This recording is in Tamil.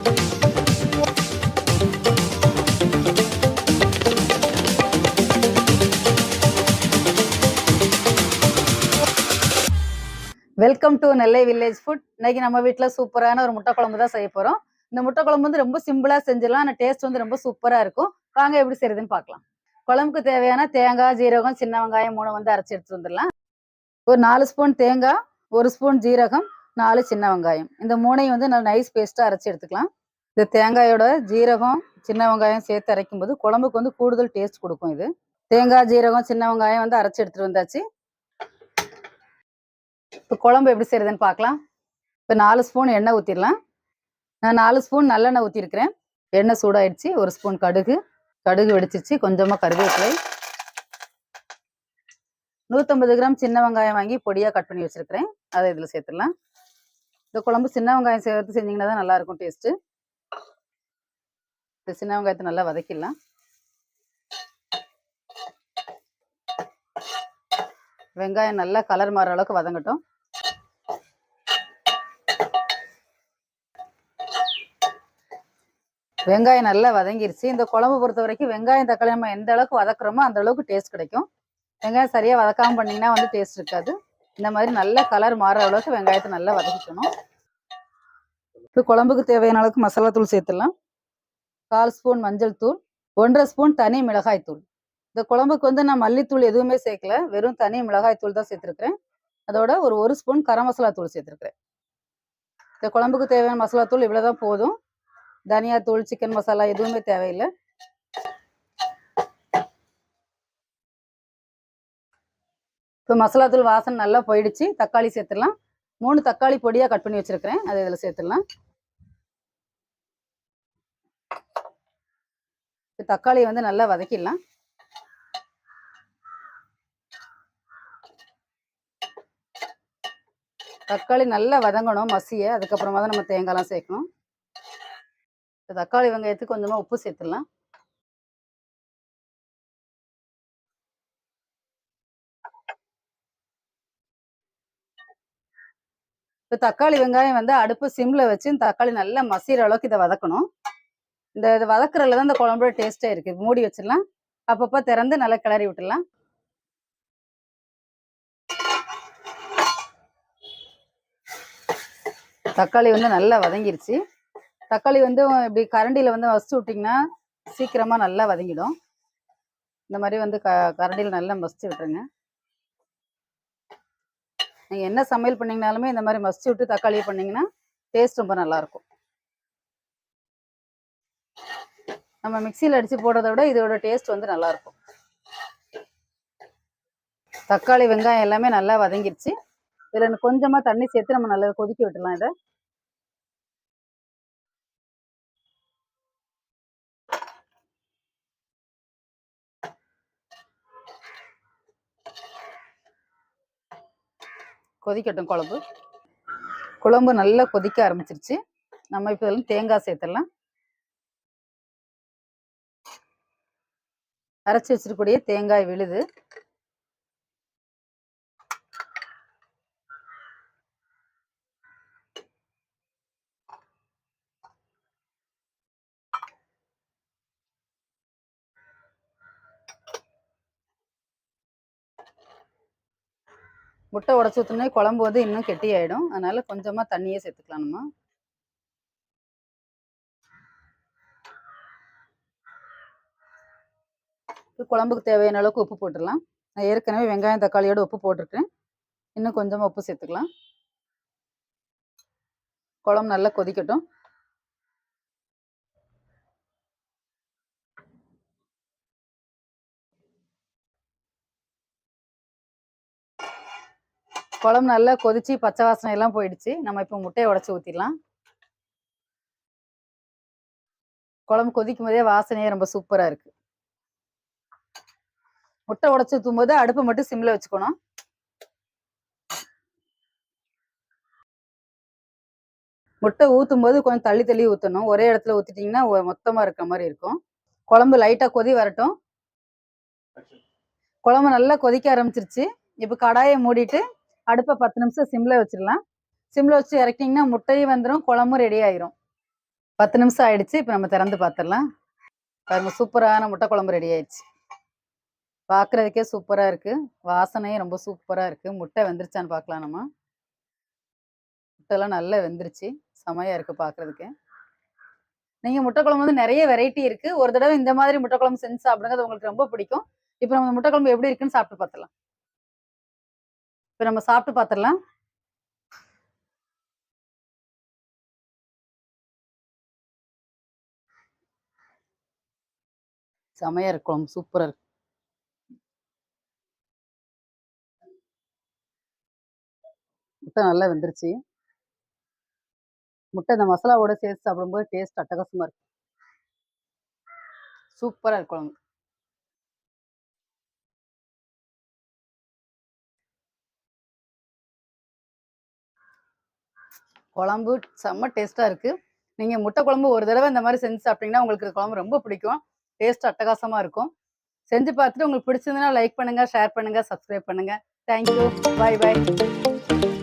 Welcome to Nellai village food. இன்னைக்கு நம்ம வீட்டில் சூப்பரான ஒரு முட்டை குழம்பு தான் செய்ய போகிறோம். இந்த முட்டை குழம்பு வந்து ரொம்ப சிம்பிளாக செஞ்சிடலாம். ஆனால் டேஸ்ட் வந்து ரொம்ப சூப்பராக இருக்கும். வாங்க எப்படி செய்யறதுன்னு பார்க்கலாம். குழம்புக்கு தேவையான தேங்காய், ஜீரகம், சின்ன வெங்காயம் 3 வந்து அரைச்சி எடுத்துட்டு வந்துடலாம். ஒரு 4 ஸ்பூன் தேங்காய், 1 ஸ்பூன் ஜீரகம், 4 சின்ன வெங்காயம், இந்த 3ஐயும் வந்து நல்லா நைஸ் பேஸ்ட்டாக அரைச்சி எடுத்துக்கலாம். இந்த தேங்காயோட ஜீரகம், சின்ன வெங்காயம் சேர்த்து அரைக்கும் போது குழம்புக்கு வந்து கூடுதல் டேஸ்ட் கொடுக்கும். இது தேங்காய், ஜீரகம், சின்ன வெங்காயம் வந்து அரைச்சி எடுத்துட்டு வந்தாச்சு. இப்போ குழம்பு எப்படி செய்யறதுன்னு பார்க்கலாம். இப்போ 4 ஸ்பூன் எண்ணெய் ஊற்றிடலாம். நான் 4 ஸ்பூன் நல்லெண்ணெய் ஊற்றிருக்கிறேன். எண்ணெய் சூடாயிடுச்சு. 1 ஸ்பூன் கடுகு வெடிச்சிருச்சு. கொஞ்சமாக கருவேப்பிலை, 150 கிராம் சின்ன வெங்காயம் வாங்கி பொடியாக கட் பண்ணி வச்சிருக்கிறேன். அதை இதில் சேர்த்துடலாம். இந்த குழம்பு சின்ன வெங்காயம் சேர்த்து செஞ்சிங்கன்னா தான் நல்லாயிருக்கும் டேஸ்ட்டு. இந்த சின்ன வெங்காயத்தை நல்லா வதக்கிடலாம். வெங்காயம் நல்லா கலர் மாறுற அளவுக்கு வதங்கட்டும். வெங்காயம் நல்லா வதங்கிருச்சு. இந்த குழம்பு பொறுத்த வரைக்கும் வெங்காயம் தக்காளி நம்ம எந்த அளவுக்கு வதக்குறோமோ அந்த அளவுக்கு டேஸ்ட் கிடைக்கும். வெங்காயம் சரியாக வதக்காமல் பண்ணிங்கன்னா வந்து டேஸ்ட் இருக்காது. இந்த மாதிரி நல்ல கலர் மாறுற அளவுக்கு வெங்காயத்தை நல்லா வதக்கிக்கணும். இப்போ குழம்புக்கு தேவையான அளவுக்கு மசாலா தூள் சேர்த்துடலாம். 1/4 ஸ்பூன் மஞ்சள் தூள், 1/2 ஸ்பூன் தனி மிளகாய் தூள். இந்த குழம்புக்கு வந்து நான் மல்லித்தூள் எதுவுமே சேர்க்கல, வெறும் தனி மிளகாய் தூள் தான் சேர்த்துருக்கிறேன். அதோட ஒரு ஸ்பூன் கரம் மசாலா தூள் சேர்த்துருக்கிறேன். இந்த குழம்புக்கு தேவையான மசாலா தூள் இவ்வளோதான் போதும். தனியா தூள், சிக்கன் மசாலா எதுவுமே தேவையில்லை. இப்போ மசாலா தூள் வாசனை நல்லா போயிடுச்சு. தக்காளி சேர்த்துடலாம். 3 தக்காளி பொடியாக கட் பண்ணி வச்சிருக்கிறேன். அதை இதில் சேர்த்துடலாம். தக்காளி வந்து நல்லா வதக்கிடலாம். தக்காளி நல்லா வதங்கணும் மசிய. அதுக்கப்புறமா தான் நம்ம தேங்காய்லாம் சேர்க்கணும். தக்காளி வெங்காயத்துக்கு கொஞ்சமாக உப்பு சேர்த்துடலாம். இப்போ தக்காளி வெங்காயம் வந்து அடுப்பு சிம்ல வச்சு தக்காளி நல்லா மசிகிற அளவுக்கு இதை வதக்கணும். இதை வதக்குறதுல தான் இந்த குழம்போட டேஸ்டே இருக்கு. மூடி வச்சிடலாம். அப்பப்போ திறந்து நல்லா கிளறி விட்டுடலாம். தக்காளி வந்து நல்லா வதங்கிருச்சு. தக்காளி வந்து இப்படி கரண்டியில் வந்து மசிச்சு விட்டிங்கன்னா சீக்கிரமாக நல்லா வதங்கிடும். இந்த மாதிரி வந்து கரண்டியில் நல்லா மசிச்சு விட்டுருங்க. நீங்கள் என்ன சமையல் பண்ணிங்கனாலுமே இந்த மாதிரி மசிச்சு விட்டு தக்காளியை பண்ணிங்கன்னா டேஸ்ட் ரொம்ப நல்லாயிருக்கும். நம்ம மிக்சியில் அடித்து போடுறத விட இதோட டேஸ்ட் வந்து நல்லாயிருக்கும். தக்காளி வெங்காயம் எல்லாமே நல்லா வதங்கிருச்சு. இதில் கொஞ்சமாக தண்ணி சேர்த்து நம்ம நல்லா கொதிக்க விட்டுலாம். இதை கொதிக்கட்டும். குழம்பு நல்லா கொதிக்க ஆரம்பிச்சிருச்சு. நம்ம இப்போ இதில் தேங்காய் சேர்த்துடலாம். அரைச்சி வச்சிருக்கக்கூடிய தேங்காய் விழுது. முட்டை உடச்சி ஊற்றினே குழம்பு வந்து இன்னும் கெட்டி ஆகிடும். அதனால கொஞ்சமாக தண்ணியே சேர்த்துக்கலாம். நம்ம குழம்புக்கு தேவையான அளவுக்கு உப்பு போட்டுடலாம். நான் ஏற்கனவே வெங்காயம் தக்காளியோட உப்பு போட்டிருக்கேன். இன்னும் கொஞ்சமாக உப்பு சேர்த்துக்கலாம். குழம்பு நல்லா கொதிக்கட்டும். குழம்பு நல்லா கொதிச்சு பச்சை வாசனை எல்லாம் போயிடுச்சு. நம்ம இப்போ முட்டையை உடச்சி ஊற்றிடலாம். குழம்பு கொதிக்கும் போதே வாசனையே ரொம்ப சூப்பராக இருக்குது. முட்டை உடச்சி ஊற்றும் போது அடுப்பை மட்டும் சிம்ல வச்சுக்கணும். முட்டை ஊற்றும் போது கொஞ்சம் தள்ளி தள்ளி ஊற்றணும். ஒரே இடத்துல ஊற்றிட்டிங்கன்னா மொத்தமாக இருக்கிற மாதிரி இருக்கும். குழம்பு லைட்டாக கொதி வரட்டும். குழம்பு நல்லா கொதிக்க ஆரம்பிச்சிருச்சு. இப்போ கடாயை மூடிட்டு அடுப்பை 10 நிமிஷம் சிம்ல வச்சிடலாம். சிம்ல வச்சு இறக்கிட்டிங்கன்னா முட்டையும் வந்துடும், குழம்பும் ரெடி ஆயிரும். 10 நிமிஷம் ஆயிடுச்சு. இப்போ நம்ம திறந்து பார்த்துடலாம். பாருங்க, சூப்பரான முட்டை குழம்பு ரெடி ஆயிடுச்சு. பார்க்குறதுக்கே சூப்பரா இருக்கு. வாசனையும் ரொம்ப சூப்பரா இருக்கு. முட்டை வெந்துருச்சான்னு பார்க்கலாம் நம்ம. முட்டைலாம் நல்லா வெந்துருச்சு. செமையா இருக்கு பார்க்குறதுக்கு. நீங்க முட்டை குழம்பு வந்து நெறைய வெரைட்டி இருக்கு. ஒரு தடவை இந்த மாதிரி முட்டை குழம்பு செஞ்சு சாப்பிடுங்க. அது உங்களுக்கு ரொம்ப பிடிக்கும். இப்போ நம்ம முட்டை குழம்பு எப்படி இருக்குன்னு சாப்பிட்டு பார்த்துடலாம். இப்போ நம்ம சாப்பிட்டு பார்த்துடலாம். செமையா இருக்கு குழம்பு. சூப்பரா இருக்கு. முட்டை நல்லா வெந்துருச்சு. முட்டை இந்த மசாலாவோட சேர்த்து சாப்பிடும்போது டேஸ்ட் அட்டகாசமா இருக்கு. சூப்பரா இருக்கு குழம்பு. குழம்பு செம்ம டேஸ்ட்டா இருக்கு. நீங்க முட்டை குழம்பு ஒரு தடவை இந்த மாரி செஞ்சு சாப்பிட்டீங்கன்னா, உங்களுக்கு இந்த குழம்பு ரொம்ப பிடிக்கும். டேஸ்ட் அட்டகாசமா இருக்கும். செஞ்சு பார்த்துட்டு உங்களுக்கு பிடிச்சிருந்ததுன்னா லைக் பண்ணுங்க, ஷேர் பண்ணுங்க, சப்ஸ்கிரைப் பண்ணுங்க. Thank you. Bye bye.